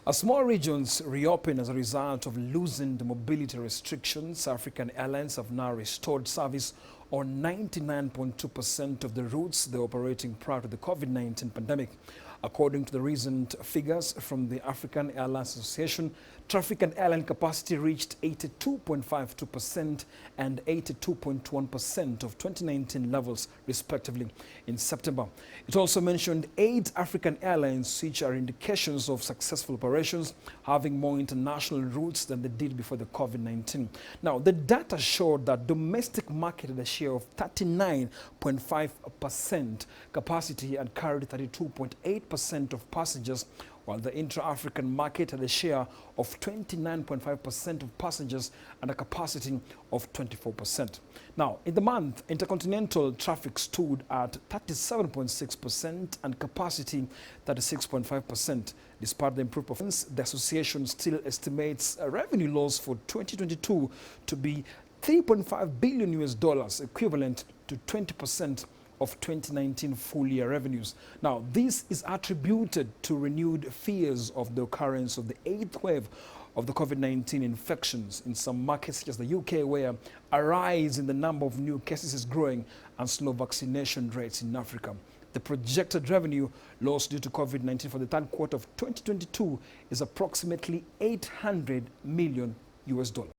As more regions reopen as a result of loosened mobility restrictions, African Airlines have now restored service on 99.2% of the routes they were operating prior to the COVID-19 pandemic. According to the recent figures from the African Airlines Association, traffic and airline capacity reached 82.52% and 82.1% of 2019 levels, respectively, in September. It also mentioned 8 African airlines, which are indications of successful operations, having more international routes than they did before the COVID-19. Now, the data showed that domestic market had a share of 39.5% capacity and carried 32.8% of passengers, while the intra-African market had a share of 29.5% of passengers and a capacity of 24%. Now, in the month, intercontinental traffic stood at 37.6% and capacity 36.5%. Despite the improved performance, the association still estimates a revenue loss for 2022 to be $3.5 billion, equivalent to 20% of 2019 full-year revenues. Now, this is attributed to renewed fears of the occurrence of the 8th wave of the COVID-19 infections in some markets such as the UK, where a rise in the number of new cases is growing, and slow vaccination rates in Africa. The projected revenue loss due to COVID-19 for the third quarter of 2022 is approximately $800 million.